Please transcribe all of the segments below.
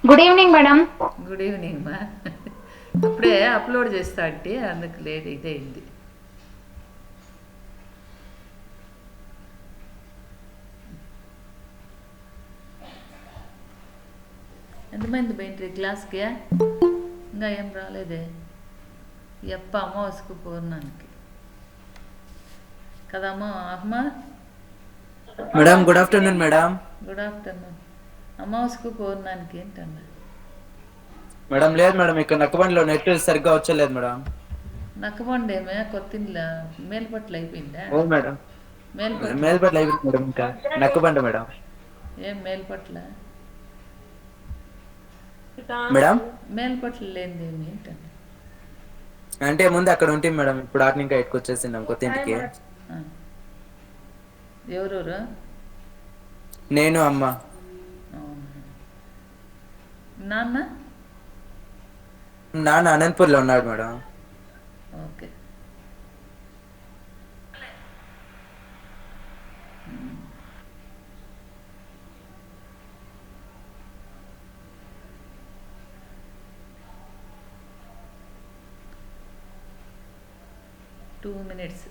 Good evening madam. Good evening మా. అప్పుడే upload చేస్తా అంటే అందుకు లేట్ ఇదైంది. ఎంతమంది పోయింట్రీ క్లాస్కి? ఇంకా ఏం రాలేదే. ఎప్ప అమావాస్యకు పూర్ణానికి కదమ్మా అమ్మా. Madam good afternoon madam. Good afternoon. అమావాస్యకు పూర్ణానికి ఏంటన్నా? మేడం లేదు మేడం, ఇక్కడ నక్కబండిలో నెట్ సరిగ్గా వచ్చలేదు మేడం. నక్కబండేమే కొత్తిండ్ల మేల్పట్ల అయిపోయిందా? అవును మేడం, మేల్పట్ల మేల్పట్ల అయిపోయింది మేడం. ఇంకా నక్కబండ మేడం. ఏం మేల్పట్ల? మేడం మేల్పట్ల లేనిదేమి ఏంటన్నా? అంటే ముందు అక్కడ ఉంటుంది మేడం, ఇప్పుడు ఆటని ఇంకా ఇటుకు వచ్చేసినాం కొత్త ఇంటికి. ఎవరెవరు? నేను అమ్మ. అవునా. నాన్న? నాన్న అనంతపూర్లో ఉన్నాడు మేడం. ఓకే. 2 minutes.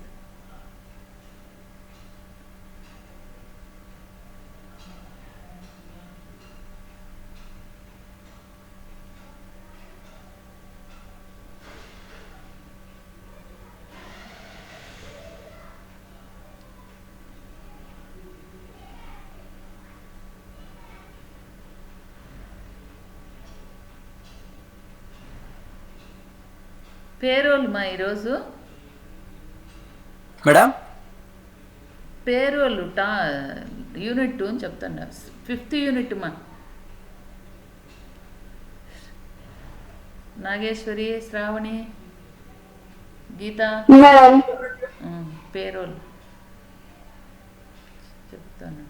పేరోల్ మా ఈరోజు మేడం పేరోల్ యూనిట్ 2 అని చెప్తాను. 5th యూనిట్ మా. నాగేశ్వరి, శ్రావణి, గీత. పేరోల్ చెప్తాను.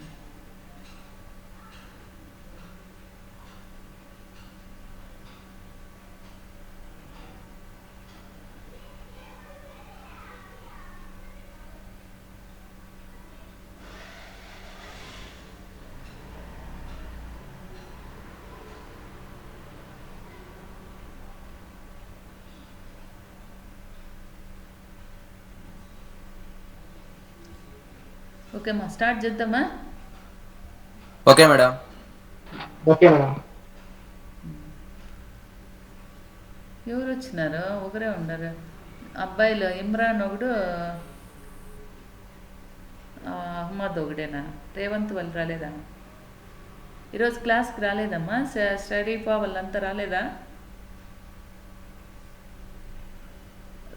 ఓకే మా, స్టార్ట్ చేద్దామా? Okay madam. Okay madam. ఎవరు వచ్చినారు? ఒకరే ఉన్నారు అబ్బాయిలు. ఇమ్రాన్ ఒకడు, అహ్మద్ ఒకడేనా? రేవంత్ వాళ్ళు రాలేదా ఈరోజు? క్లాస్కి రాలేదమ్మా? స్టడీఫా వాళ్ళంతా రాలేదా?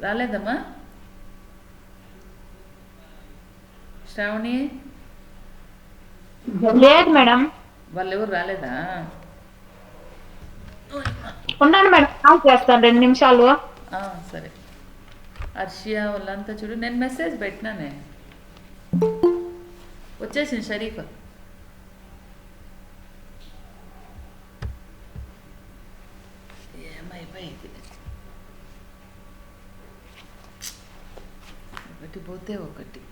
రాలేదమ్మా? శ్రావణి లేదు మేడం. వాళ్ళు ఎవరు రాలేదా? ఉన్నాను మేడం, కాల్ చేస్తాను 2 నిమిషాలు. సరే. అర్షియా వాళ్ళంతా చూడు, నేను మెసేజ్ పెట్టినానే. వచ్చేసింది షరీఫ్. ఏమైపోయింది, ఒకటి పోతే ఒకటి.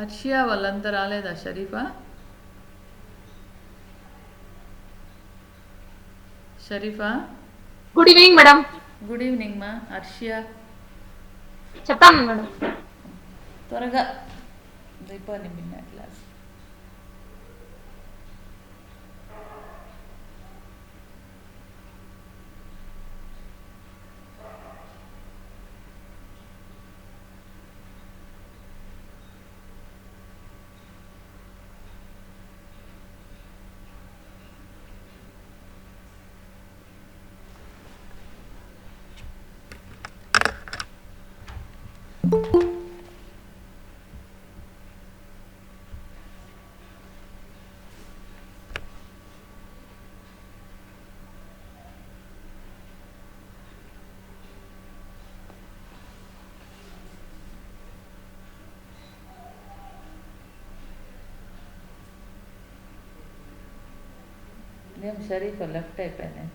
అర్షియా వాళ్ళంతా రాలేదా Sharifa? Sharifa good evening madam. Good evening మా. అర్షియా చెప్తాను మేడం. త్వరగా దీపాన్ని మిన్న క్లాస్. ఏం షరీఫ్ లెఫ్ట్ అయిపోయాను.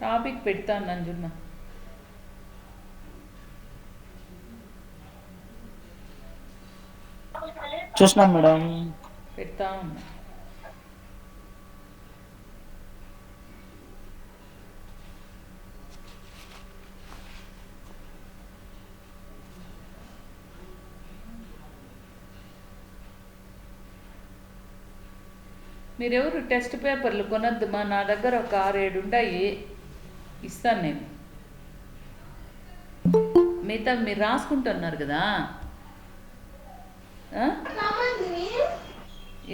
టాపిక్ పెడతాను నంజున్న. చూసినాం మేడం. పెడతా ఉన్నా. మీరెవరు టెస్ట్ పేపర్లు కొనద్దు మా, నా దగ్గర ఒక 6-7 ఉంటాయి, ఇస్తాను నేను. మిగతా మీరు రాసుకుంటున్నారు కదా.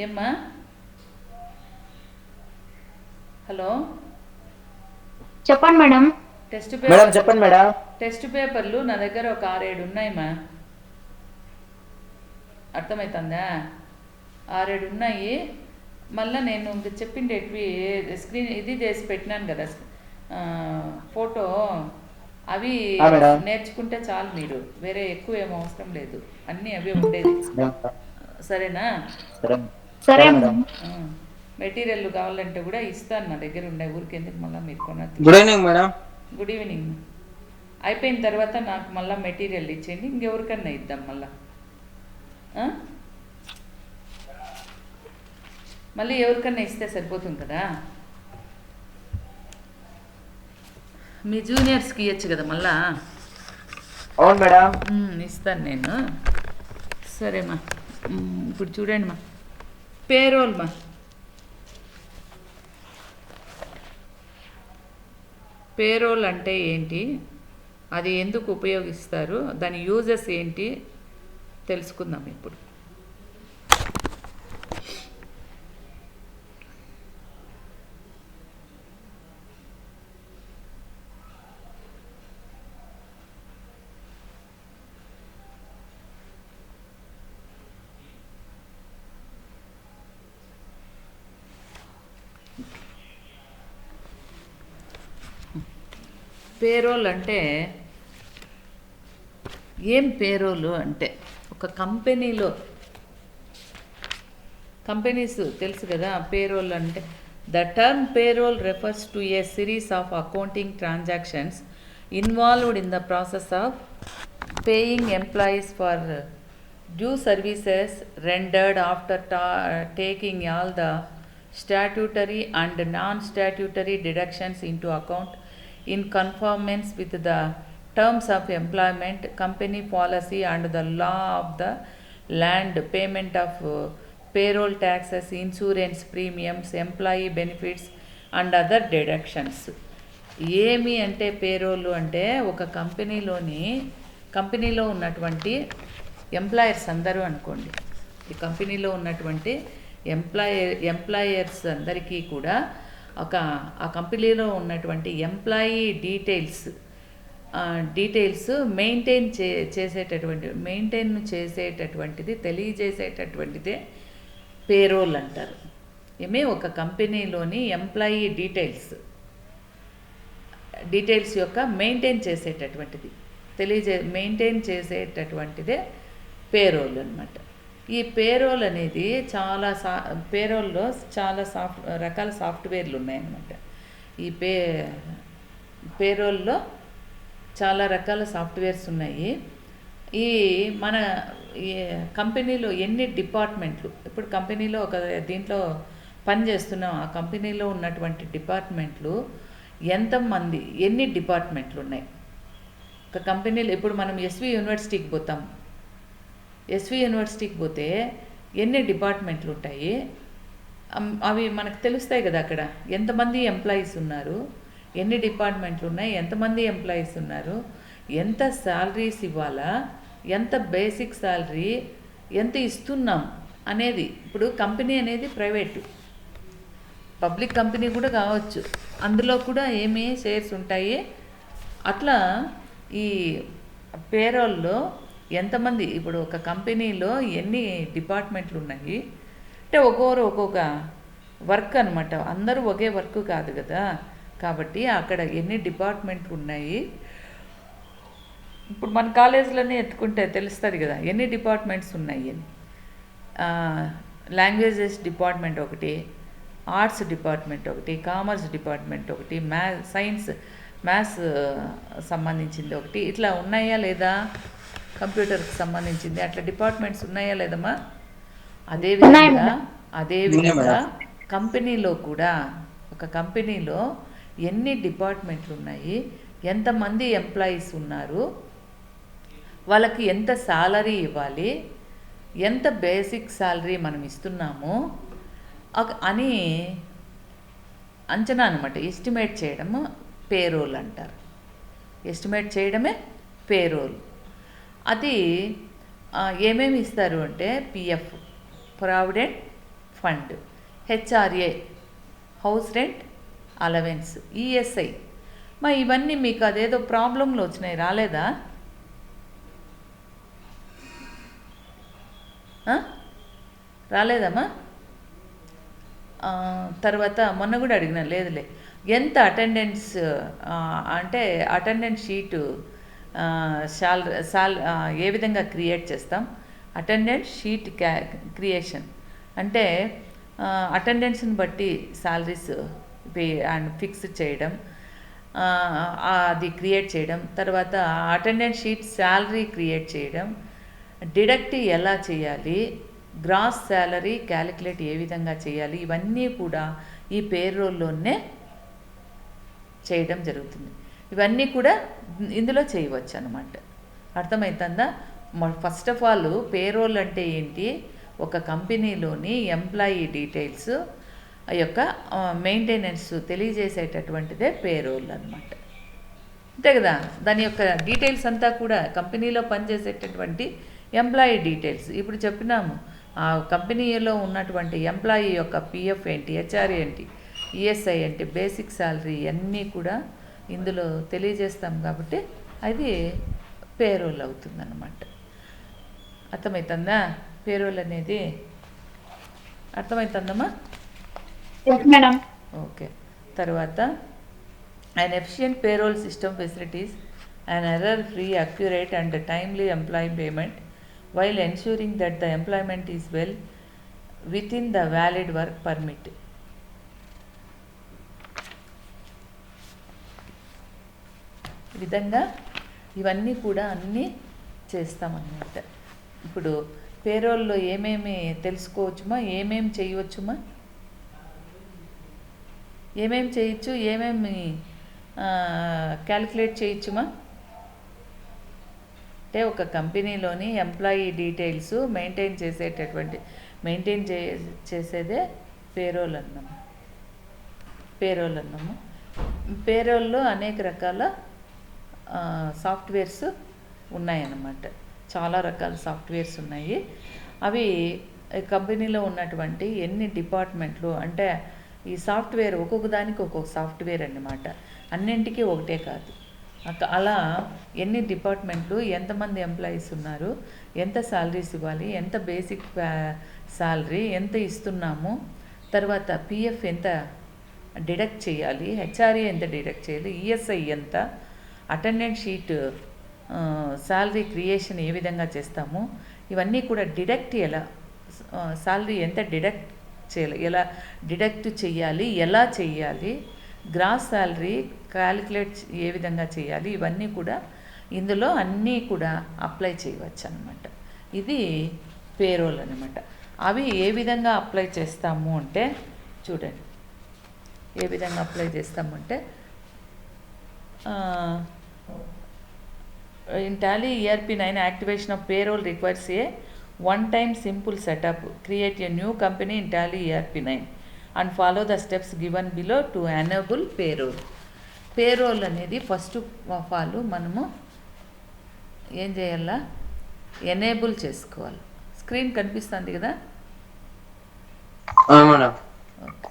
ఏమ్మా? హలో, చెప్పండి మేడం. టెస్ట్ మేడం పేపర్ చెప్పండి మేడం. టెస్ట్ పేపర్లు నా దగ్గర ఒక 6-7 ఉన్నాయమ్మా. అర్థమవుతుందా? 6-7 ఉన్నాయి. మళ్ళీ నేను ఇంక చెప్పిండేటివి స్క్రీన్ ఇది చేసి పెట్టినాను కదా, ఫోటో. అవి నేర్చుకుంటే చాలు, మీరు వేరే ఎక్కువ ఏం అవసరం లేదు, అన్నీ అవే ఉండేది. సరేనా? సరే మేడం. మెటీరియల్ కావాలంటే కూడా ఇస్తాను, నా దగ్గర ఉండే. ఊరికి ఎందుకు మళ్ళీ మీరు కొనద్దు. Good evening madam. Good evening. అయిపోయిన తర్వాత నాకు మళ్ళీ మెటీరియల్ ఇచ్చేయండి, ఇంకెవరికన్నా ఇద్దాం మళ్ళీ. మళ్ళీ ఎవరికన్నా ఇస్తే సరిపోతుంది కదా. మీ జూనియర్స్కి ఇవ్వచ్చు కదా మళ్ళా. అవును మేడం. ఇస్తాను నేను. సరేమ్మా, ఇప్పుడు చూడండి మా, పేరోల్ మా. పేరోల్ అంటే ఏంటి, అది ఎందుకు ఉపయోగిస్తారు, దాని యూజెస్ ఏంటి తెలుసుకుందాం ఇప్పుడు. పేరోల్ అంటే ఏం? పేరోలు అంటే ఒక కంపెనీలో, కంపెనీస్ తెలుసు కదా పేరోల్ అంటే. The term payroll refers to A series of accounting transactions involved in the process of paying employees for due services rendered after taking all the statutory and non-statutory deductions into account in conformance with the terms of employment, company policy and the law of the land, payment of payroll taxes, insurance premiums, employee benefits, and other deductions. ఏమి అంటే payroll అంటే ఒక కంపెనీలో ఉన్నటువంటి employers అందరూ అనుకోండి, ఈ కంపెనీలో ఉన్నటువంటి ఎంప్లాయర్స్ అందరికీ కూడా ఆ కంపెనీలో ఉన్నటువంటి ఎంప్లాయీ డీటెయిల్స్ మెయింటైన్ చేసేటటువంటిది తెలియజేసేటటువంటిదే పేరోల్ అంటారు. ఒక కంపెనీలోని ఎంప్లాయీ డీటెయిల్స్ యొక్క మెయింటైన్ చేసేటటువంటిదే పేరోల్ అన్నమాట. ఈ పేరోల్ అనేది పేరోల్లో చాలా రకాల సాఫ్ట్వేర్లు ఉన్నాయన్నమాట. ఈ పేరోల్లో చాలా రకాల సాఫ్ట్వేర్స్ ఉన్నాయి. మన ఈ కంపెనీలో ఎన్ని డిపార్ట్మెంట్లు, ఇప్పుడు కంపెనీలో దీంట్లో పని చేస్తున్నాం, ఆ కంపెనీలో ఉన్నటువంటి డిపార్ట్మెంట్లు ఎంతమంది, ఎన్ని డిపార్ట్మెంట్లు ఉన్నాయి ఒక కంపెనీలో. ఇప్పుడు మనం ఎస్వి యూనివర్సిటీకి పోతే ఎన్ని డిపార్ట్మెంట్లు ఉంటాయి, అవి మనకు తెలుస్తాయి కదా. అక్కడ ఎంతమంది ఎంప్లాయీస్ ఉన్నారు, ఎన్ని డిపార్ట్మెంట్లు ఉన్నాయి, ఎంతమంది ఎంప్లాయీస్ ఉన్నారు, ఎంత శాలరీస్ ఇవ్వాలా, ఎంత బేసిక్ శాలరీ, ఎంత ఇస్తున్నాం అనేది. ఇప్పుడు కంపెనీ అనేది ప్రైవేటు, పబ్లిక్ కంపెనీ కూడా కావచ్చు, అందులో కూడా ఏమి షేర్స్ ఉంటాయి. అట్లా ఈ పేరోల్లో ఎంతమంది, ఇప్పుడు ఒక కంపెనీలో ఎన్ని డిపార్ట్మెంట్లు ఉన్నాయి అంటే ఒక్కొక్క వర్క్ అనమాట. అందరూ ఒకే వర్క్ కాదు కదా, కాబట్టి అక్కడ ఎన్ని డిపార్ట్మెంట్లు ఉన్నాయి. ఇప్పుడు మన కాలేజీలోనే ఎత్తుకుంటే తెలుస్తుంది కదా ఎన్ని డిపార్ట్మెంట్స్ ఉన్నాయి అని. లాంగ్వేజెస్ డిపార్ట్మెంట్ ఒకటి, ఆర్ట్స్ డిపార్ట్మెంట్ ఒకటి, కామర్స్ డిపార్ట్మెంట్ ఒకటి, మ్యాథ్స్ సంబంధించింది ఒకటి, ఇట్లా ఉన్నాయా లేదా, కంప్యూటర్కి సంబంధించింది అట్లా డిపార్ట్మెంట్స్ ఉన్నాయా లేదమ్మా. అదేవిధంగా కంపెనీలో కూడా, ఒక కంపెనీలో ఎన్ని డిపార్ట్మెంట్లు ఉన్నాయి, ఎంతమంది ఎంప్లాయీస్ ఉన్నారు, వాళ్ళకి ఎంత శాలరీ ఇవ్వాలి, ఎంత బేసిక్ శాలరీ మనం ఇస్తున్నాము అని అంచనా అనమాట. ఎస్టిమేట్ చేయడము పేరోల్ అంటారు. ఎస్టిమేట్ చేయడమే పేరోల్. అది ఏమేమి ఇస్తారు అంటే PF, provident fund, HRA, house rent allowance, ESI. ఇవన్నీ మీకు అదేదో ప్రాబ్లంలో వచ్చినాయి, రాలేదా? రాలేదమ్మా? తర్వాత మొన్న కూడా అడిగినా, లేదులే. ఎంత అటెండెన్స్ అంటే అటెండెన్స్ షీటు ఏ విధంగా క్రియేట్ చేస్తాం, అటెండెన్స్ షీట్ క్రియేషన్ అంటే అటెండెన్స్ని బట్టి శాలరీస్ అండ్ ఫిక్స్ చేయడం, అది క్రియేట్ చేయడం, తర్వాత అటెండెన్స్ షీట్ శాలరీ క్రియేట్ చేయడం, డిడక్ట్ ఎలా చేయాలి, గ్రాస్ శాలరీ క్యాలిక్యులేట్ ఏ విధంగా చేయాలి, ఇవన్నీ కూడా ఈ పేరోల్లోనే చేయడం జరుగుతుంది. ఇవన్నీ కూడా ఇందులో చేయవచ్చు అన్నమాట. అర్థమవుతుందా? ఫస్ట్ ఆఫ్ ఆల్ పేరోల్ అంటే ఏంటి, ఒక కంపెనీలోని ఎంప్లాయీ డీటెయిల్స్ యొక్క మెయింటెనెన్స్ తెలియజేసేటటువంటిదే పేరోల్ అన్నమాట. అంతే కదా. దాని యొక్క డీటెయిల్స్ అంతా కూడా కంపెనీలో పనిచేసేటటువంటి ఎంప్లాయీ డీటెయిల్స్. ఇప్పుడు చెప్పినాము, ఆ కంపెనీలో ఉన్నటువంటి ఎంప్లాయీ యొక్క పిఎఫ్ ఏంటి, హెచ్ఆర్ ఏంటి, ఈఎస్ఐ ఏంటి, బేసిక్ శాలరీ అన్నీ కూడా ఇందులో తెలియజేస్తాం కాబట్టి అది పేరోల్ అవుతుందన్నమాట. అర్థమవుతుందా? పేరోల్ అనేది అర్థమవుతుందమ్మా? ఓకే. తర్వాత an efficient payroll system facilities an error-free, accurate and timely employee payment while ensuring that the employment is well within the valid work permit. ఈ విధంగా ఇవన్నీ కూడా అన్నీ చేస్తామన్నమాట. ఇప్పుడు పేరోల్లో ఏమేమి తెలుసుకోవచ్చుమా, ఏమేమి చేయవచ్చుమా, ఏమేమి చేయొచ్చు, ఏమేమి క్యాలిక్యులేట్ చేయొచ్చుమా అంటే ఒక కంపెనీలోని ఎంప్లాయీ డీటెయిల్స్ మెయింటైన్ చేసేదే పేరోల్ అన్నాం. పేరోల్ అన్నాము. పేరోల్లో అనేక రకాల సాఫ్ట్వేర్స్ ఉన్నాయన్నమాట. చాలా రకాల సాఫ్ట్వేర్స్ ఉన్నాయి. అవి కంపెనీలో ఉన్నటువంటి ఎన్ని డిపార్ట్మెంట్లు అంటే ఈ సాఫ్ట్వేర్ ఒక్కొక్క దానికి ఒక్కొక్క సాఫ్ట్వేర్ అన్నమాట. అన్నింటికీ ఒకటే కాదు. అలా ఎన్ని డిపార్ట్మెంట్లు, ఎంతమంది ఎంప్లాయీస్ ఉన్నారు, ఎంత శాలరీస్ ఇవ్వాలి, ఎంత బేసిక్ శాలరీ ఎంత ఇస్తున్నాము, తర్వాత పిఎఫ్ ఎంత డిడక్ట్ చేయాలి, హెచ్ఆర్ఏ ఎంత డిడక్ట్ చేయాలి, ఈఎస్ఐ ఎంత, అటెండెన్స్ షీట్ శాలరీ క్రియేషన్ ఏ విధంగా చేస్తాము, ఇవన్నీ కూడా డిడక్ట్ ఎలా శాలరీ ఎంత డిడక్ట్ చేయాలి, ఎలా చేయాలి, గ్రాస్ శాలరీ క్యాలిక్యులేట్ ఏ విధంగా చేయాలి, ఇవన్నీ కూడా ఇందులో అన్నీ కూడా అప్లై చేయవచ్చు అన్నమాట. ఇది పేరోల్ అన్నమాట. అవి ఏ విధంగా అప్లై చేస్తాము అంటే చూడండి, ఏ విధంగా అప్లై చేస్తామంటే in Tally ERP 9 activation of payroll requires a one-time simple setup. Create a new company in Tally ERP 9 and follow the steps given below to enable payroll. Payroll అనేది first of all మనము ఏం చేయాలా, enable చేసుకోవాలి. Screen కనిపిస్తుంది కదా. Madam. Okay.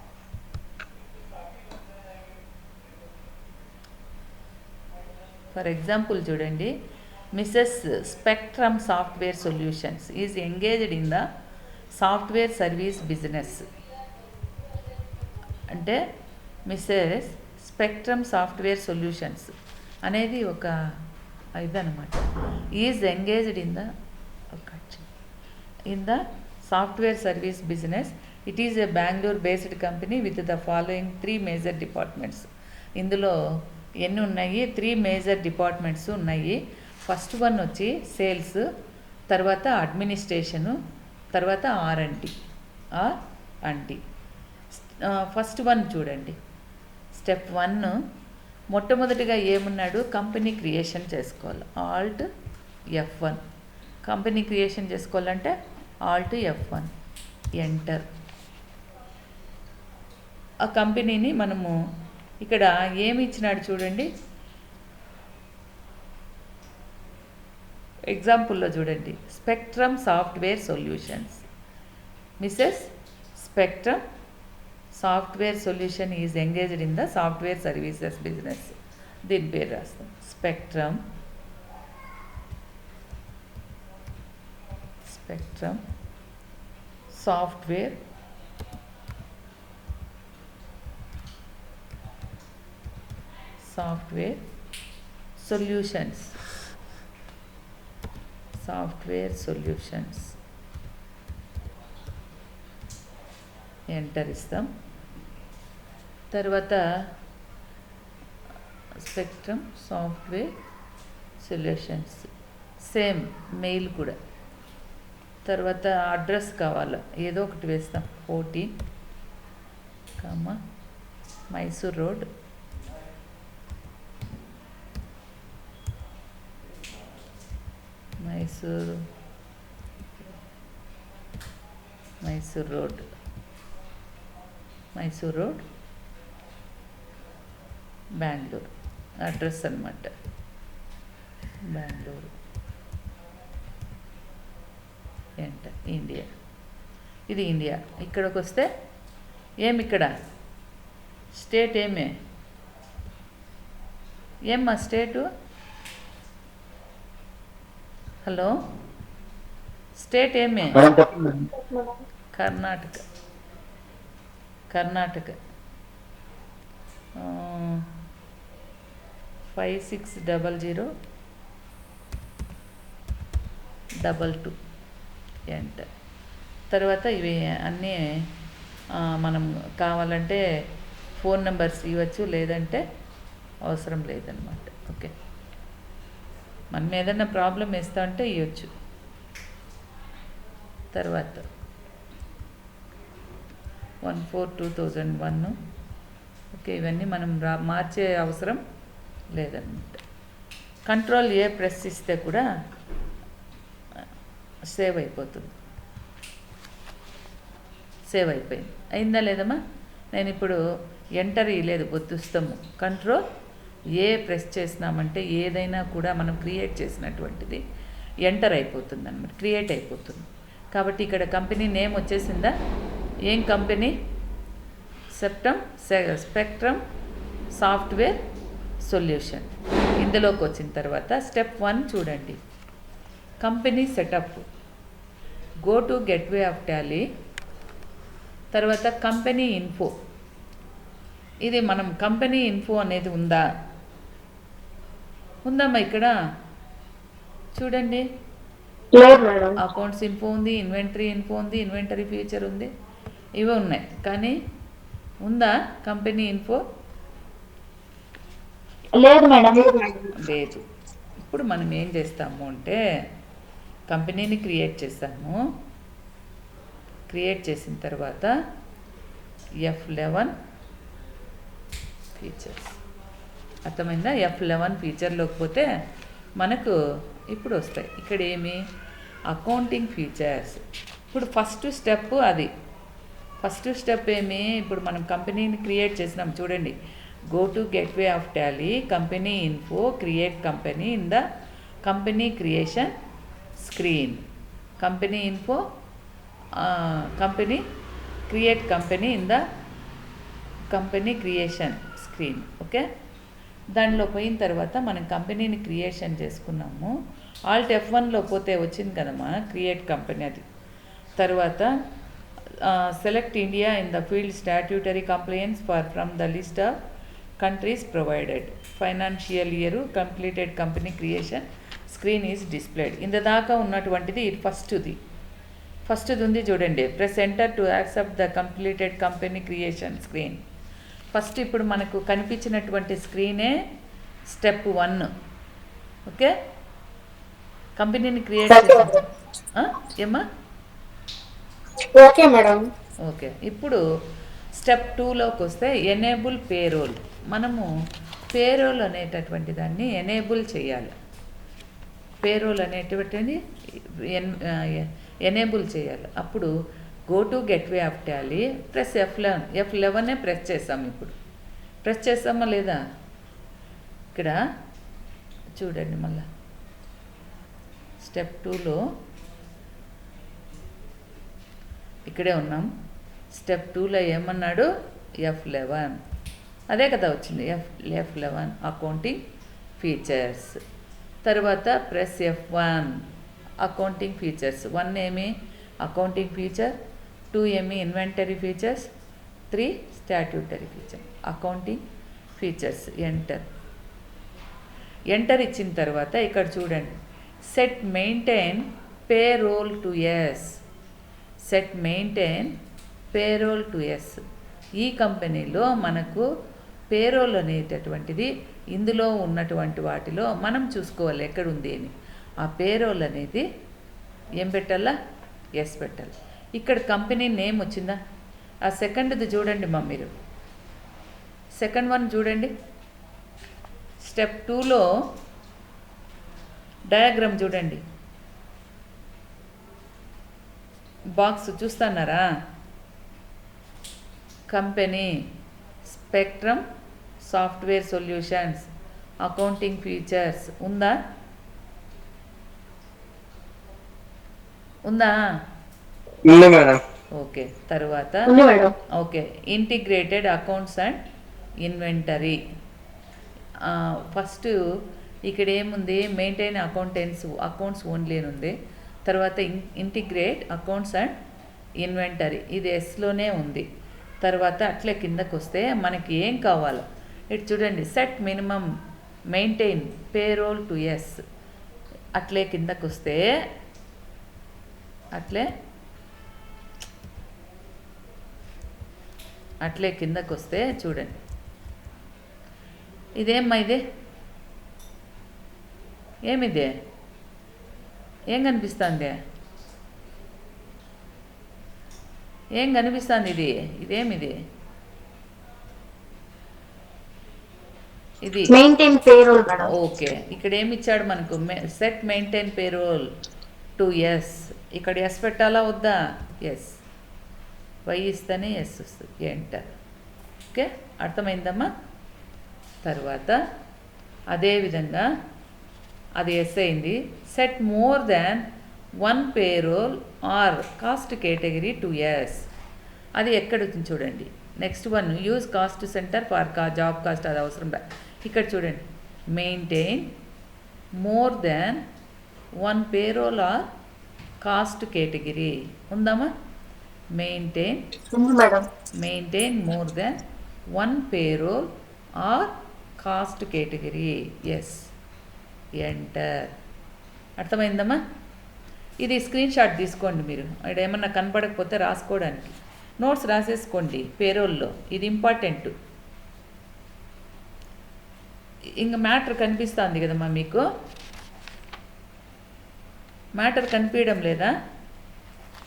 For example చూడండి, Mrs spectrum software solutions is engaged in the software service business. అంటే Mrs spectrum software solutions అనేది ఒక ఇదనమాట. Is engaged in the software service business. It is a Bengaluru based company with the following 3 major departments. ఇందులో ఎన్ని ఉన్నాయి, 3 major departments ఉన్నాయి. First one వచ్చి sales, తర్వాత అడ్మినిస్ట్రేషను, తర్వాత R&D. ఫస్ట్ వన్ చూడండి, స్టెప్ 1 మొట్టమొదటిగా ఏమున్నాడు, కంపెనీ క్రియేషన్ చేసుకోవాలి. Alt F1. కంపెనీ క్రియేషన్ చేసుకోవాలంటే Alt F1 ఎంటర్. ఆ కంపెనీని మనము ఇక్కడ ఏమి ఇచ్చినాడు చూడండి, ఎగ్జాంపుల్లో చూడండి, spectrum software solutions. Mrs spectrum software solution is engaged in the software services business. దీని పేరు రాస్తాం, స్పెక్ట్రమ్ సాఫ్ట్వేర్ సొల్యూషన్స్. ఎంటర్ ఇస్తాం. తర్వాత spectrum software solutions, same mail కూడా. తర్వాత అడ్రస్ కావాలా, ఏదో ఒకటి వేస్తాం, 14, Mysore road, Mysore road Bengaluru address అన్నమాట. బెంగళూరు ఎంటర్. ఇండియా, ఇది ఇండియా. ఇక్కడికి వస్తే ఇక్కడ స్టేట్ ఏమ్మా స్టేటు, హలో స్టేట్ కర్ణాటక 560022 ఎంటర్. తర్వాత ఇవి అన్నీ మనం కావాలంటే ఫోన్ నెంబర్స్ ఇవ్వచ్చు, లేదంటే అవసరం లేదనమాట. ఓకే, మనం ఏదైనా ప్రాబ్లం వేస్తా అంటే ఇవ్వచ్చు. తర్వాత 14/2001. ఓకే, ఇవన్నీ మనం మార్చే అవసరం లేదన్నమాట. Ctrl+A ప్రెస్ ఇస్తే కూడా సేవ్ అయిపోతుంది. సేవ్ అయిపోయింది. అయిందా లేదమ్మా? నేను ఇప్పుడు ఎంటర్ ఇవ్వలేదు బొద్దుస్తము, కంట్రోల్ ఏ ప్రెస్ చేసినామంటే ఏదైనా కూడా మనం క్రియేట్ చేసినటువంటిది ఎంటర్ అయిపోతుంది అనమాట, క్రియేట్ అయిపోతుంది. కాబట్టి ఇక్కడ కంపెనీ నేమ్ వచ్చేసిందా? ఏం కంపెనీ? Spectrum software solution. ఇందులోకి వచ్చిన తర్వాత స్టెప్ 1 చూడండి, company setup. Go to gateway of Tally. తర్వాత కంపెనీ ఇన్ఫో. ఇది మనం కంపెనీ ఇన్ఫో అనేది ఉందమ్మా ఇక్కడ చూడండి. అకౌంట్స్ ఇన్ఫో ఉంది, ఇన్వెంటరీ ఇన్ఫో ఉంది, ఇన్వెంటరీ ఫ్యూచర్ ఉంది, ఇవి ఉన్నాయి. కానీ ఉందా కంపెనీ ఇన్ఫో? లేదు మేడం. లేదు. ఇప్పుడు మనం ఏం చేస్తాము అంటే కంపెనీని క్రియేట్ చేస్తాము. క్రియేట్ చేసిన తర్వాత F11 ఫీచర్స్, అర్థమైందా? F11 ఫీచర్లోకి పోతే మనకు ఇప్పుడు వస్తాయి. ఇక్కడ ఏమి? Accounting features. ఇప్పుడు ఫస్ట్ స్టెప్ అది. ఫస్ట్ స్టెప్ ఏమి? ఇప్పుడు మనం కంపెనీని క్రియేట్ చేసినాం చూడండి. Go to gateway of Tally, company info, create company in the company creation screen. Company info, company create company in the company creation screen. Okay, దానిలో పోయిన తర్వాత మనం కంపెనీని క్రియేషన్ చేసుకున్నాము. ఆల్ట్ F1లో పోతే వచ్చింది కదమ్మా క్రియేట్ కంపెనీ అది. తర్వాత select India in the field statutory compliance from the list of countries provided. Financial year completed company creation screen is displayed. ఇంత దాకా ఉన్నటువంటిది ఇది ఫస్ట్ది ఉంది చూడండి. Press enter to accept the completed company creation screen. First ఇప్పుడు మనకు కనిపించినటువంటి స్క్రీనే స్టెప్ 1. ఓకే, కంపెనీని క్రియేట్ చేస్తాం. ఏమ్మా? Okay madam. ఓకే, ఇప్పుడు స్టెప్ 2లోకి వస్తే ఎనేబుల్ పేరోల్. మనము పేరోల్ అనేటటువంటి దాన్ని ఎనేబుల్ చేయాలి. పేరోల్ అనేటువంటిది ఎనేబుల్ చేయాలి. అప్పుడు go to gateway of Tally, press F11 press చేస్తాం. ఇప్పుడు ప్రెస్ చేస్తామా లేదా? ఇక్కడ చూడండి మళ్ళా స్టెప్ 2లో ఇక్కడే ఉన్నాం. స్టెప్ 2లో ఏమన్నాడు? F11 అదే కదా వచ్చింది. F11 accounting features. తర్వాత ప్రెస్ F1 అకౌంటింగ్ ఫీచర్స్. 1 ఏమి? Accounting feature. 2 ఏమి? Inventory features. 3 statutory feature. Accounting features. Enter ఇచ్చిన తర్వాత ఇక్కడ చూడండి, set maintain payroll to yes. Set maintain payroll to yes. ఈ కంపెనీలో మనకు పేరోల్ అనేటటువంటిది ఇందులో ఉన్నటువంటి వాటిలో మనం చూసుకోవాలి ఎక్కడుంది అని. ఆ పేరోల్ అనేది ఏం పెట్టాలా? ఎస్ పెట్టాలి. ఇక్కడ కంపెనీ నేమ్ వచ్చిందా? ఆ సెకండ్ది చూడండి మా మీరు. సెకండ్ 1 చూడండి. స్టెప్ 2లో డయాగ్రామ్ చూడండి. బాక్స్ చూస్తున్నారా? Company spectrum software solutions accounting features ఉందా? ఉంది మేడం. ఓకే, తర్వాత okay integrated accounts and inventory. First ఇక్కడ ఏముంది? మెయింటైన్ అకౌంట్స్ ఓన్లీ అని ఉంది. తర్వాత ఇంటిగ్రేట్ అకౌంట్స్ అండ్ ఇన్వెంటరీ, ఇది ఎస్లోనే ఉంది. తర్వాత అట్లే కిందకు వస్తే మనకి ఏం కావాలో ఇటు చూడండి. Set minimum maintain payroll to yes. అట్లే కిందకు వస్తే అట్లే కిందకు వస్తే చూడండి, ఇదేమ్మా? ఇదే ఏమిదే? ఏం కనిపిస్తుంది? ఏం కనిపిస్తుంది? ఇదేమిది? ఇది మెయింటైన్ పేరోల్. ఓకే, ఇక్కడ ఏమి ఇచ్చాడు మనకు? Set maintain payroll to yes. ఇక్కడ ఎస్ పెట్టాలా వద్దా? ఎస్. వై ఇస్తేనే ఎస్ వస్తుంది. ఎంటర్. ఓకే, అర్థమైందమ్మా? తర్వాత అదేవిధంగా అది ఎస్ అయింది. Set more than one payroll or cost category to yes. అది ఎక్కడ వచ్చింది చూడండి. Next one, use cost centre for job cost, అది అవసరం లే. ఇక్కడ చూడండి, maintain more than one payroll or cost category ఉందామా? Maintain madam. More than one payroll or cost category, yes, enter. అర్థమైందమ్మా? ఇది స్క్రీన్ షాట్ తీసుకోండి మీరు, ఇక్కడ ఏమన్నా కనపడకపోతే రాసుకోవడానికి నోట్స్ రాసేసుకోండి. పేరోల్లో ఇది ఇంపార్టెంట్. ఇంకా మ్యాటర్ కనిపిస్తుంది కదమ్మా మీకు? మ్యాటర్ కనిపించడం లేదా?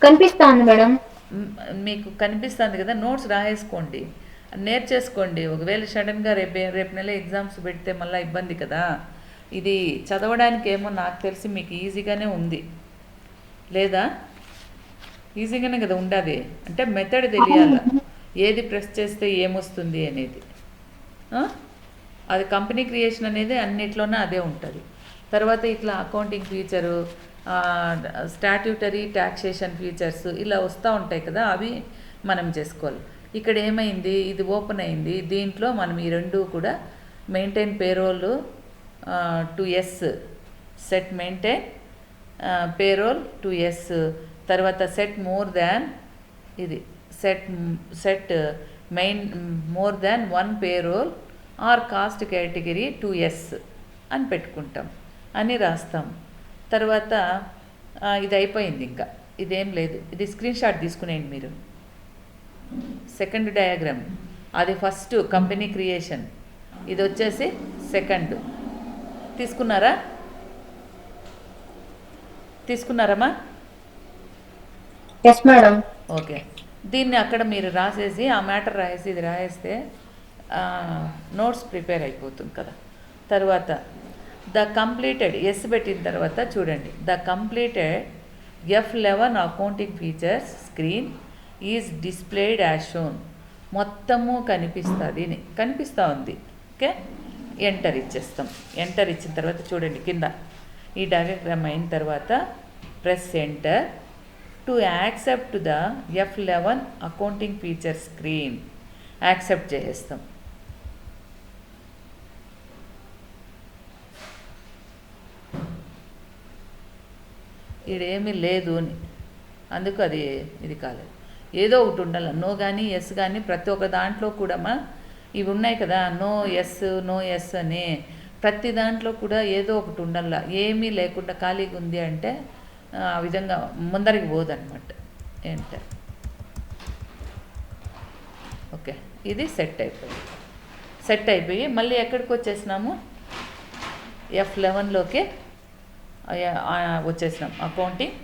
కనిపిస్తాను మేడం. మీకు కనిపిస్తుంది కదా, నోట్స్ రాసేసుకోండి, నేర్చేసుకోండి. ఒకవేళ సడన్గా రేపు నెల ఎగ్జామ్స్ పెడితే మళ్ళీ ఇబ్బంది కదా. ఇది చదవడానికి ఏమో నాకు తెలిసి మీకు ఈజీగానే ఉంది లేదా? ఈజీగానే కదా ఉండదు. అంటే మెథడ్ తెలియాల, ఏది ప్రెస్ చేస్తే ఏమొస్తుంది అనేది. అది కంపెనీ క్రియేషన్ అనేది అన్నిట్లోనే అదే ఉంటుంది. తర్వాత ఇట్లా accounting feature, statutory taxation features ఇలా వస్తూ ఉంటాయి కదా, అవి మనం చేసుకోవాలి. ఇక్కడ ఏమైంది, ఇది ఓపెన్ అయింది. దీంట్లో మనం ఈ రెండు కూడా maintain payroll to yes, set maintain payroll to yes, తర్వాత సెట్ మోర్ దాన్, ఇది set more than one payroll or cost category to yes అని పెట్టుకుంటాం, అని రాస్తాం. తర్వాత ఇది అయిపోయింది, ఇంకా ఇదేం లేదు. ఇది స్క్రీన్ షాట్ తీసుకునేయండి మీరు. సెకండ్ డయాగ్రామ్, అది ఫస్ట్ కంపెనీ క్రియేషన్, ఇది వచ్చేసి సెకండ్. తీసుకున్నారమ్మా? Yes madam. ఓకే, దీన్ని అక్కడ మీరు రాసేసి ఆ మ్యాటర్ రాసేసి ఇది రాసేస్తే నోట్స్ ప్రిపేర్ అయిపోతుంది కదా. తర్వాత ద కంప్లీటెడ్, ఎస్ పెట్టిన తర్వాత చూడండి, the completed F11 accounting features screen is displayed as shown. మొత్తము కనిపిస్తూ ఉంది. ఓకే, ఎంటర్ ఇచ్చేస్తాం. ఎంటర్ ఇచ్చిన తర్వాత చూడండి కింద ఈ డయాగ్రామ్ అయిన తర్వాత press enter to accept the F11 accounting feature screen. Accept చేసేస్తాం. ఇదేమీ లేదు అని, అందుకు అది ఇది కాలేదు. ఏదో ఒకటి ఉండాలి, నో కానీ ఎస్ కానీ. ప్రతి ఒక్క దాంట్లో కూడా ఇవి ఉన్నాయి కదా, నో ఎస్ అని, ప్రతి దాంట్లో కూడా ఏదో ఒకటి ఉండాల. ఏమీ లేకుండా ఖాళీగా ఉంది అంటే ఆ విధంగా ముందరికి పోదన్నమాట. ఏంటంటే ఓకే, ఇది సెట్ అయిపోయి మళ్ళీ ఎక్కడికి వచ్చేసినాము? F11లోకి వచ్చేసినాం. అకౌంటింగ్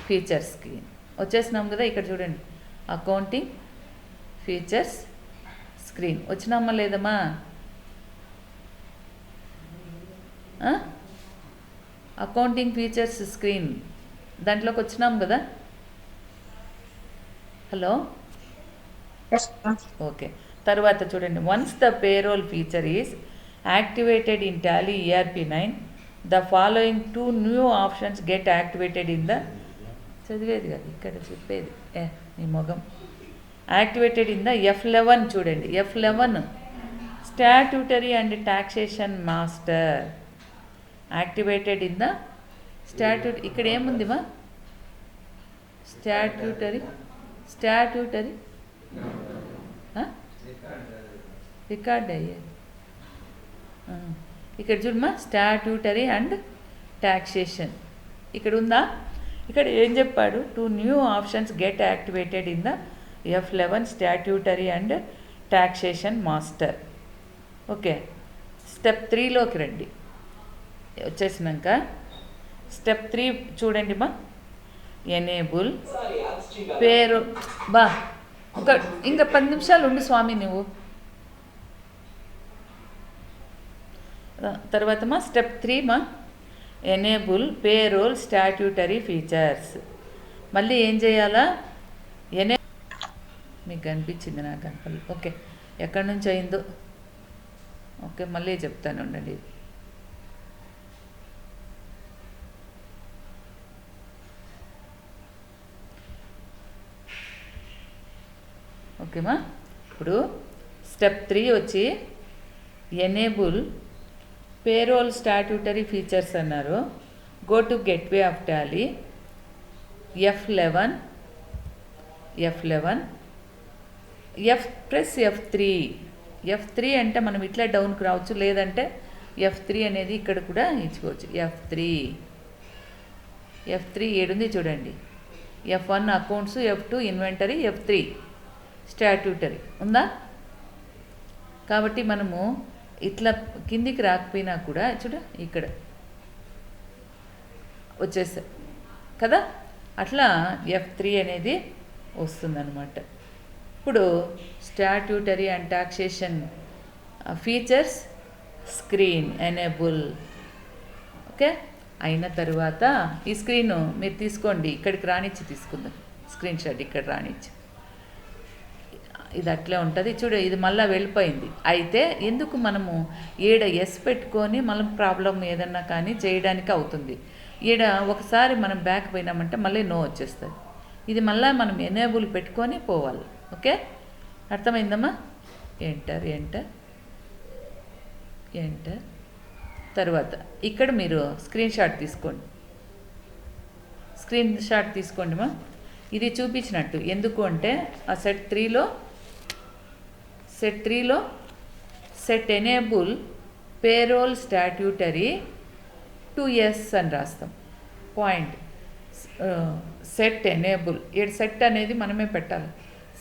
ఫీచర్స్కి వచ్చేసినాం కదా. ఇక్కడ చూడండి, అకౌంటింగ్ ఫీచర్స్ స్క్రీన్ వచ్చినామా లేదమ్మా? అకౌంటింగ్ ఫీచర్స్ స్క్రీన్ దాంట్లోకి వచ్చినాం కదా. Hello, okay. తర్వాత చూడండి, once the payroll feature is activated in Tally ERP9, the following 2 new options get activated in the, చదివేది కాదు ఇక్కడ చెప్పేది, నీ మొగం. యాక్టివేటెడ్ ఇన్ ద F11 చూడండి, F11 statutory and taxation master. Activated in the ఇక్కడ ఏముందిమా? Statutory record అయ్యేది. ఇక్కడ చూడమ్మా, స్టాట్యూటరీ అండ్ టాక్సేషన్ ఇక్కడ ఉందా? ఇక్కడ ఏం చెప్పాడు? 2 new options get activated in the F11 statutory and taxation master. Okay, step 3లోకి రండి. వచ్చేసినాక స్టెప్ 3 చూడండి మా, ఎనేబుల్ పేరు ఇంకా 10 నిమిషాలు ఉండు స్వామి నువ్వు. తర్వాత మా step 3 enable payroll statutory features. మళ్ళీ ఏం చేయాలా? మీకు కనిపించింది, నాకు కనపడలేదు. ఓకే, ఎక్కడి నుంచి అయిందో ఓకే మళ్ళీ చెప్తాను ఉండండి. ఓకేమా. ఇప్పుడు స్టెప్ 3 వచ్చి ఎనేబుల్ పేరోల్ స్టాట్యూటరీ ఫీచర్స్ అన్నారు. Go to gateway of Tally F11 press F3 అంటే మనం ఇట్లా డౌన్కి రావచ్చు, లేదంటే F3 అనేది ఇక్కడ కూడా ఇచ్చుకోవచ్చు. F3 ఏడుంది చూడండి. F1 accounts, F2 inventory, F3 statutory ఉందా. కాబట్టి మనము ఇట్లా కిందికి రాకపోయినా కూడా చూడ ఇక్కడ వచ్చేసా కదా, అట్లా F3 అనేది వస్తుందన్నమాట. ఇప్పుడు statutory and taxation features screen enable okay అయిన తర్వాత ఈ స్క్రీను మీరు తీసుకోండి, ఇక్కడికి రానిచ్చి తీసుకుందాం స్క్రీన్ షాట్, ఇక్కడ రానిచ్చి ఇది అట్లే ఉంటుంది చూడు. ఇది మళ్ళీ వెళ్ళిపోయింది. అయితే ఎందుకు మనము ఈడ ఎస్ పెట్టుకొని మనం ప్రాబ్లం ఏదన్నా కానీ చేయడానికి అవుతుంది. ఈడ ఒకసారి మనం బ్యాక్ పోయినామంటే మళ్ళీ నో వచ్చేస్తుంది. ఇది మళ్ళీ మనం ఎనేబుల్ పెట్టుకొని పోవాలి. ఓకే అర్థమైందమ్మా. ఎంటర్ తర్వాత ఇక్కడ మీరు స్క్రీన్ షాట్ తీసుకోండి మా. ఇది చూపించినట్టు ఎందుకు అంటే ఆ సెట్ 3లో set enable payroll statutory 2S అని రాస్తాం. పాయింట్ సెట్ ఎనేబుల్ ఇక్కడ సెట్ అనేది మనమే పెట్టాలి.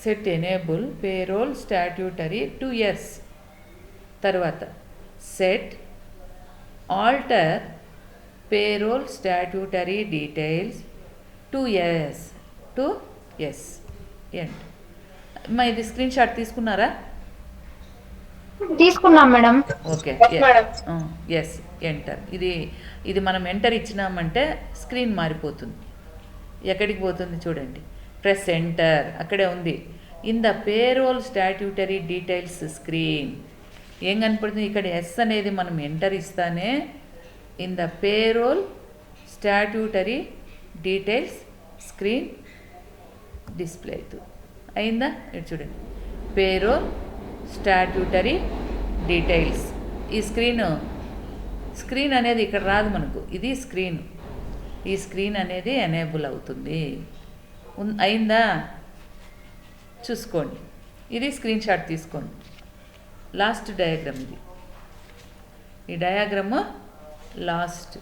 Set enable payroll statutory 2S తర్వాత set alter payroll statutory details 2S end. మా ఇది స్క్రీన్ షాట్ తీసుకున్నారా? తీసుకున్నాం మేడం. Okay yes enter. ఇది మనం ఎంటర్ ఇచ్చినామంటే స్క్రీన్ మారిపోతుంది. ఎక్కడికి పోతుంది చూడండి. ప్రెస్ ఎంటర్ అక్కడే ఉంది. In the payroll statutory details screen ఏం కనపడుతుంది ఇక్కడ ఎస్ అనేది మనం ఎంటర్ ఇస్తానే in the payroll statutory details screen display అవుతుంది. అయిందా? ఇటు చూడండి పేరోల్ స్టాట్యూటరీ డీటెయిల్స్. ఈ స్క్రీన్ అనేది ఇక్కడ రాదు మనకు. ఇది స్క్రీన్. ఈ స్క్రీన్ అనేది ఎనేబుల్ అవుతుంది. అయిందా? చూసుకోండి. ఇది స్క్రీన్ షాట్ తీసుకోండి. లాస్ట్ డయాగ్రామ్ ఇది. ఈ డయాగ్రాము లాస్ట్.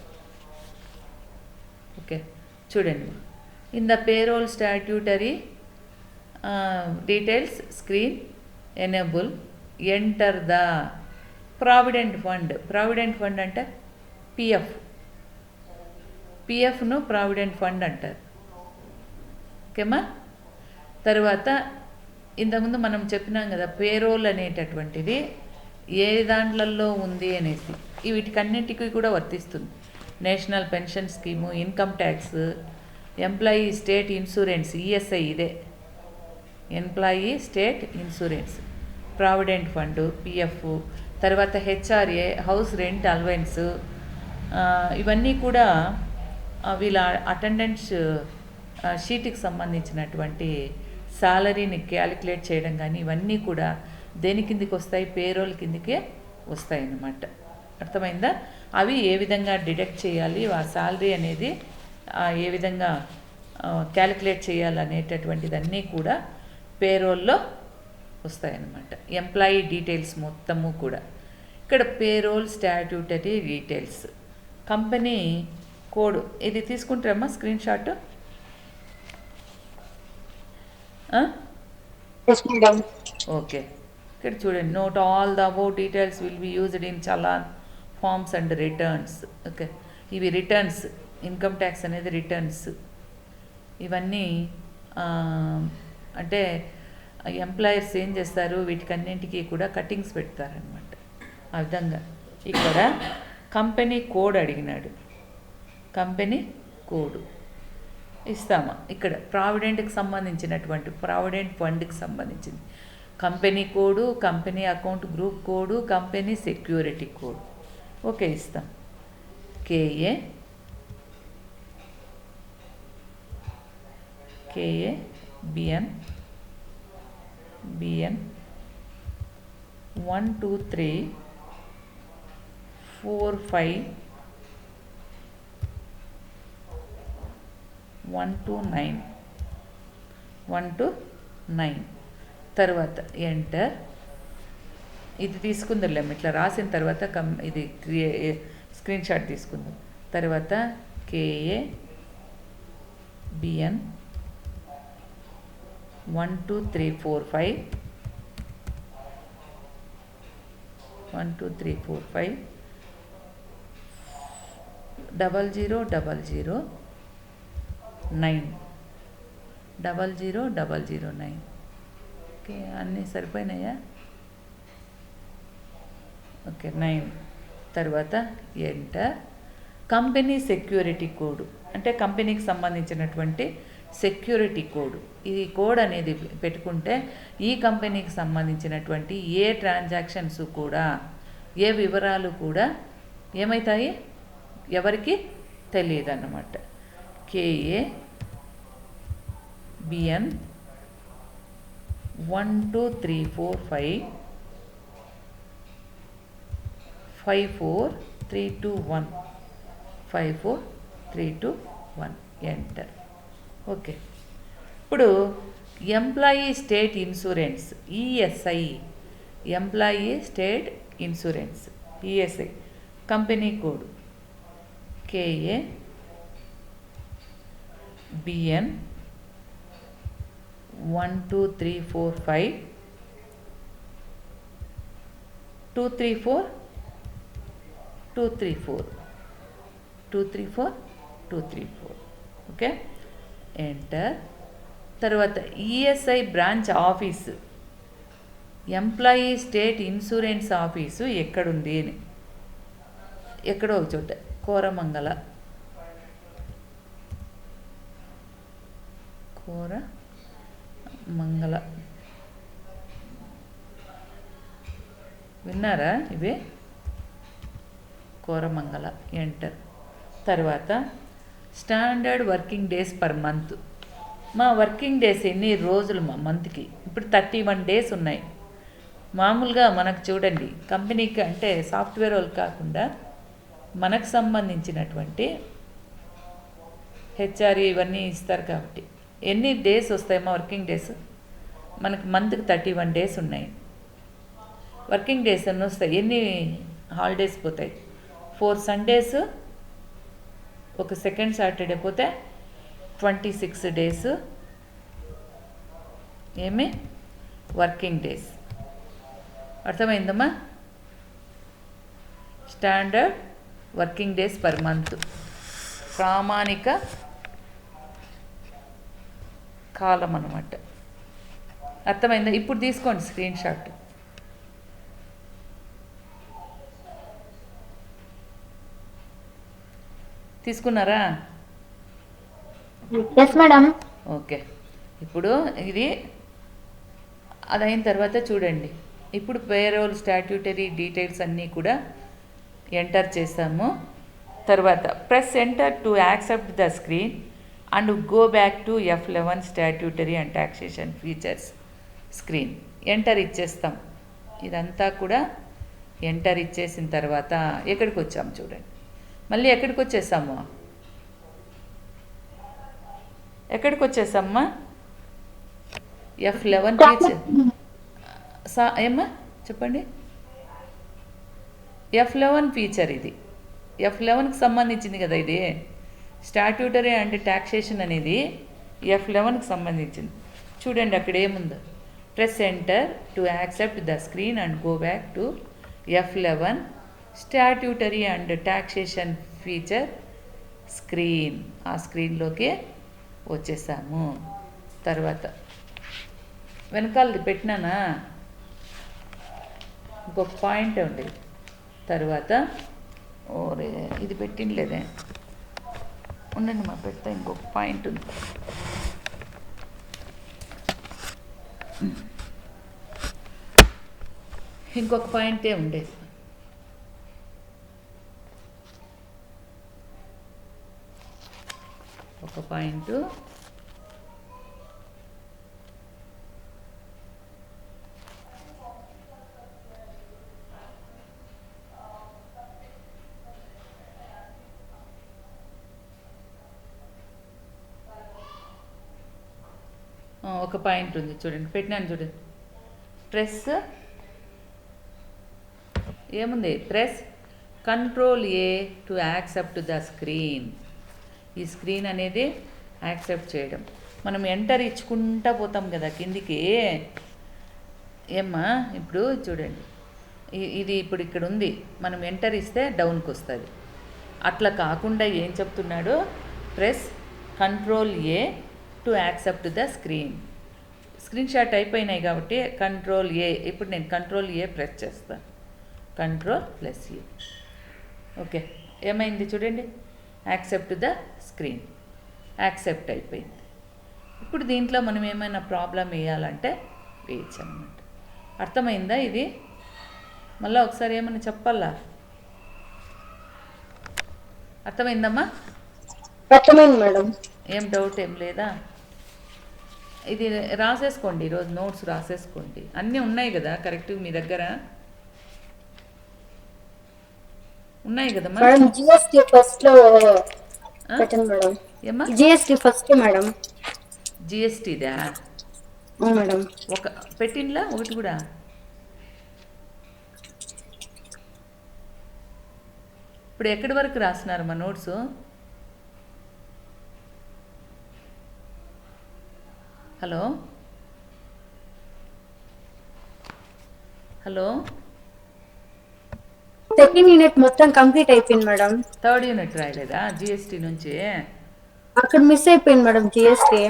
ఓకే చూడండి. In the payroll statutory details screen enable enter the provident fund అంటే పిఎఫ్ను ప్రావిడెంట్ ఫండ్ అంటారు. ఓకేమా. తర్వాత ఇంతకుముందు మనం చెప్పినాం కదా పేరోల్ అనేటటువంటిది ఏ దాంట్లలో ఉంది అనేసి వీటికన్నింటికి కూడా వర్తిస్తుంది. National pension scheme, income tax, employee state insurance ESI ఇదే employee state insurance, provident fund PF, తర్వాత హెచ్ఆర్ఏ హౌస్ రెంట్ అలవెన్స్, ఇవన్నీ కూడా వీళ్ళ అటెండెన్స్ షీట్కి సంబంధించినటువంటి సాలరీని క్యాలిక్యులేట్ చేయడం కానీ ఇవన్నీ కూడా దేని కిందికి వస్తాయి? పేరోల్ కిందికే వస్తాయి అన్నమాట. అర్థమైందా? అవి ఏ విధంగా డిడక్ట్ చేయాలి, ఆ సాలరీ అనేది ఏ విధంగా క్యాలిక్యులేట్ చేయాలనేటటువంటిదన్నీ కూడా పేరోల్లో వస్తాయన్నమాట. ఎంప్లాయీ డీటెయిల్స్ మొత్తము కూడా ఇక్కడ payroll statutory details, company code ఇది తీసుకుంటారమ్మా స్క్రీన్ షాట్. ఓకే ఇక్కడ చూడండి. Note all the above details will be used in challan forms and returns. Okay ఇవి రిటర్న్స్, ఇన్కమ్ ట్యాక్స్ అనేది రిటర్న్స్. ఇవన్నీ అంటే ఎంప్లాయర్స్ ఏం చేస్తారు, వీటికన్నింటికి కూడా కటింగ్స్ పెడతారనమాట. ఆ విధంగా ఇక్కడ కంపెనీ కోడ్ అడిగినాడు. కంపెనీ కోడ్ ఇస్తామా. ఇక్కడ ప్రావిడెంట్కి సంబంధించినటువంటి ప్రావిడెంట్ ఫండ్కి సంబంధించింది company code, company account group code, company security code. Okay ఇస్తాం. కేఏ బిఎన్ 1 2 3 4 5 1 to 9 తర్వాత ఎంటర్. ఇది తీసుకుందాం ఇట్లా రాసిన తర్వాత ఇది స్క్రీన్ షాట్ తీసుకుందాం. తర్వాత కేఏ బిఎన్ 1 2 3 4 5 1 2 3 4 5 00 00 9 00 9. ఓకే అన్నీ సరిపోయినాయా? ఓకే 9. తర్వాత ఎంటర్. కంపెనీ సెక్యూరిటీ కోడ్ అంటే కంపెనీకి సంబంధించినటువంటి సెక్యూరిటీ కోడ్. ఈ కోడ్ అనేది పెట్టుకుంటే ఈ కంపెనీకి సంబంధించినటువంటి ఏ ట్రాన్సాక్షన్స్ కూడా ఏ వివరాలు కూడా ఏమవుతాయి, ఎవరికి తెలియదు అన్నమాట. KA BN 1 2 3 4 5 5 4 3 2 1 5 4 3 2 1 enter. ఓకే ఇప్పుడు employee state insurance ESI, employee state insurance ESI company code KA BN 1 2 3 4 5 2 3 4 2 3 4 2 3 4 2 3 4. Okay enter. తర్వాత ESI branch office, employee state insurance office ఎక్కడుంది అని, ఎక్కడో ఒక చోట కోరమంగళ విన్నారా ఇవే? కోరమంగళ ఎంటర్. తర్వాత standard working days per month. మా వర్కింగ్ డేస్ ఎన్ని రోజులు మా మంత్కి? ఇప్పుడు 31 డేస్ ఉన్నాయి. మామూలుగా మనకు చూడండి కంపెనీకి అంటే సాఫ్ట్వేర్ వాళ్ళు కాకుండా మనకు సంబంధించినటువంటి హెచ్ఆర్ ఇవన్నీ ఇస్తారు కాబట్టి ఎన్ని డేస్ వస్తాయి మా వర్కింగ్ డేస్? మనకు మంత్కి 31 డేస్ ఉన్నాయి. వర్కింగ్ డేస్ ఎన్ని వస్తాయి? ఎన్ని హాలిడేస్ పోతాయి? 4 సండేస్, ఒక సెకండ్ సాటర్డే పోతే 26 డేస్ ఏమి వర్కింగ్ డేస్. అర్థమైందమ్మా? Standard working days per month, ప్రామాణిక కాలం అన్నమాట. అర్థమైందా? ఇప్పుడు తీసుకోండి స్క్రీన్ షాట్. తీసుకున్నారా? Yes madam. ఓకే ఇప్పుడు ఇది అదైన తర్వాత చూడండి, ఇప్పుడు పేరోల్ స్టాట్యూటరీ డీటెయిల్స్ అన్నీ కూడా ఎంటర్ చేసాము. తర్వాత press enter to accept the screen and go back to F11 statutory and taxation features screen. Enter ఇచ్చేస్తాం. ఇదంతా కూడా ఎంటర్ ఇచ్చేసిన తర్వాత ఎక్కడికి వచ్చాము చూడండి, మళ్ళీ ఎక్కడికి వచ్చేసాము? ఎక్కడికి వచ్చేసామ్మా? F11 ఫీచర్ ఏమ్మా చెప్పండి. F11 ఫీచర్ ఇది F11కి సంబంధించింది కదా. ఇది స్టాట్యూటరీ అండ్ టాక్సేషన్ అనేది F11కి సంబంధించింది. చూడండి అక్కడ ఏముందో. Press enter to accept the screen and go back to F11 statutory and taxation feature screen. ఆ స్క్రీన్లోకి వచ్చేసాము. తర్వాత వెనకాలది పెట్టినానా? ఇంకొక పాయింట్ ఉంది. తర్వాత ఓరే ఇది పెట్టినలేదే, ఉండండి మా పెడతా. ఇంకొక పాయింట్ ఉంది. ఇంకొక పాయింటే ఉండేది. ఒక పాయింట్ ఒక పాయింట్ ఉంది చూడండి, పెట్టినాను చూడండి. ప్రెస్ ఏముంది, press control A to accept the screen. ఈ స్క్రీన్ అనేది యాక్సెప్ట్ చేయడం. మనం ఎంటర్ ఇచ్చుకుంటా పోతాం కదా కిందికి. ఏమ్మా ఇప్పుడు చూడండి, ఇది ఇప్పుడు ఇక్కడ ఉంది, మనం ఎంటర్ ఇస్తే డౌన్కి వస్తుంది. అట్లా కాకుండా ఏం చెప్తున్నాడు, press control A to accept the screen. Screen shot అయిపోయినాయి కాబట్టి కంట్రోల్ ఏ, ఇప్పుడు నేను కంట్రోల్ ఏ ప్రెస్ చేస్తాను, కంట్రోల్ ప్లస్ ఏ. ఓకే, ఏమైంది చూడండి, యాక్సెప్ట్ ద స్క్రీన్, యాక్సెప్ట్ అయిపోయింది. ఇప్పుడు దీంట్లో మనం ఏమైనా ప్రాబ్లం వేయాలంటే వేయచ్చు అనమాట. అర్థమైందా ఇది? మళ్ళీ ఒకసారి ఏమైనా చెప్పాలా? అర్థమైందమ్మా? అర్థమైంది మేడం. ఏం డౌట్ ఏం లేదా? ఇది రాసేసుకోండి, ఈరోజు నోట్స్ రాసేసుకోండి. అన్నీ ఉన్నాయి కదా కరెక్ట్ మీ దగ్గర? ఉన్నాయి కదమ్మా? మేడం జిఎస్టీ ఫస్ట్ లో పెట్టండి మేడం. ఏమ్మా? GST first madam. జిఎస్టీదా? మేడం ఒక పెట్టిండ్లా ఒకటి కూడా? ఇప్పుడు ఎక్కడి వరకు రాస్తున్నారు మా notes? Hello hello, second unit మొత్తం కంప్లీట్ అయిపోయింది మేడం. థర్డ్ యూనిట్ రాయలేదా జిఎస్టీ నుంచి? అక్కడ మిస్ అయిపోయింది మేడం జిఎస్టీ.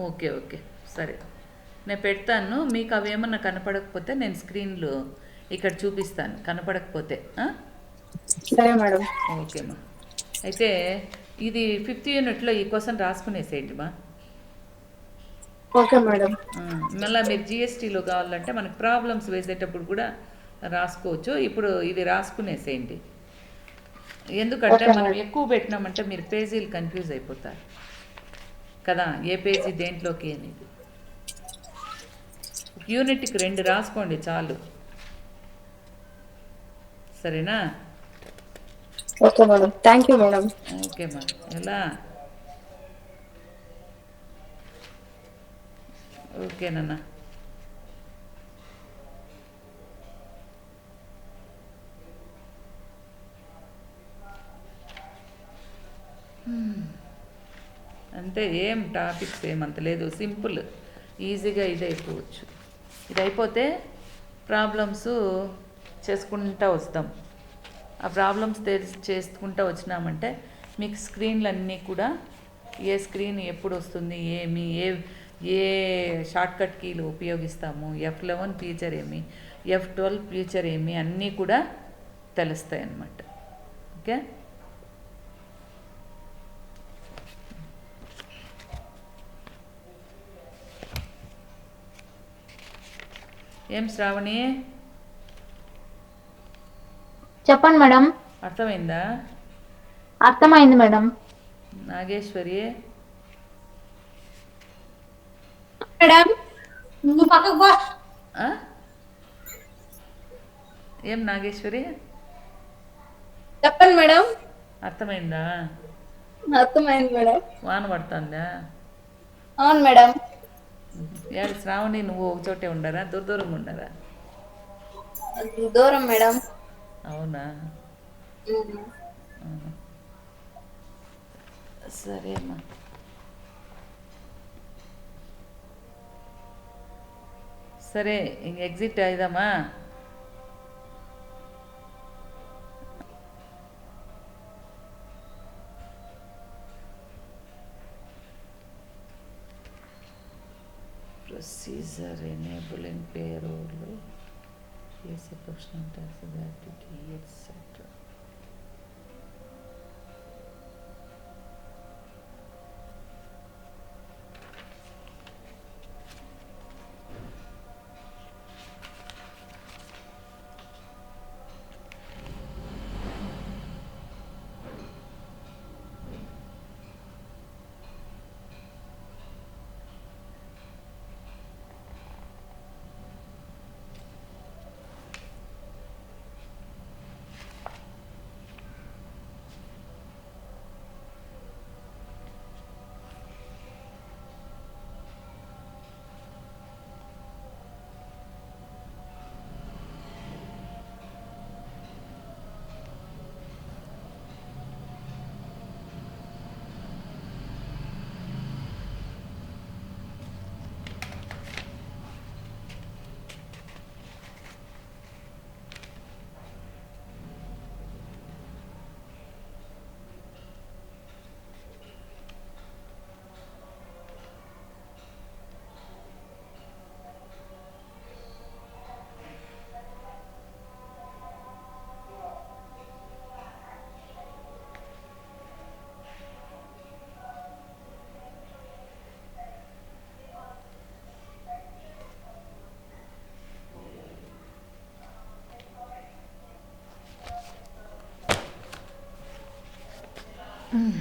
ఓకే ఓకే, సరే నేను పెడతాను. మీకు అవి ఏమన్నా కనపడకపోతే నేను స్క్రీన్లో ఇక్కడ చూపిస్తాను, కనపడకపోతే. సరే మేడం. ఓకేమ్మా. అయితే ఇది 5th యూనిట్లో ఈ క్వశ్చన్ రాసుకునేసేయండి మా. Okay madam. మళ్ళీ మీరు జిఎస్టీలో కావాలంటే మనకు ప్రాబ్లమ్స్ వేసేటప్పుడు కూడా రాసుకోవచ్చు. ఇప్పుడు ఇది రాసుకునేసేయండి, ఎందుకంటే మనం ఎక్కువ పెట్టినామంటే మీరు పేజీలు కన్ఫ్యూజ్ అయిపోతారు కదా, ఏ పేజీ దేంట్లోకి అనేది. యూనిట్కి 2 రాసుకోండి చాలు, సరేనా? Okay madam, thank you madam. ఓకేమ్మా. ఎలా? ఓకేనన్నా. అంతే, ఏం టాపిక్స్ ఏమంత లేదు, సింపుల్, ఈజీగా ఇది అయిపోవచ్చు. ఇది అయిపోతే ప్రాబ్లమ్స్ చేసుకుంటూ వస్తాం. ఆ ప్రాబ్లమ్స్ చేసుకుంటూ వచ్చినామంటే మీకు స్క్రీన్లన్నీ కూడా ఏ స్క్రీన్ ఎప్పుడు వస్తుంది, ఏమి ఏ షార్ట్కట్ కీలు ఉపయోగిస్తాము, F11 ఫీచర్ ఏమి, F12 ఫీచర్ ఏమి, అన్నీ కూడా తెలుస్తాయి అన్నమాట. ఓకే, ఏం శ్రావణి చెప్పండి మేడం. అర్థమైందా? అర్థమైంది మేడం. నాగేశ్వరి మేడం నువ్వు పక్కకు పో. ఏం నాగేశ్వరి చెప్పండి మేడం. అర్థమైందా? అర్థమైంది మేడం. వాన పడుతుందా? అవును మేడం. ఏడు శ్రావణి నువ్వు ఒక చోటే ఉండరా, దూరంగా ఉండరా? దూరం మేడం. అవునా? సరే అమ్మా. సరే ఇంక ఎగ్జిట్ అయిదామా? ప్రొసీజర్ ఎనేబులింగ్ పేరోల్, చేసే ప్రొఫెషనల్ ట్యాక్స్ గ్రాట్యుటీ ఎట్సెట్రా. మ్మ్.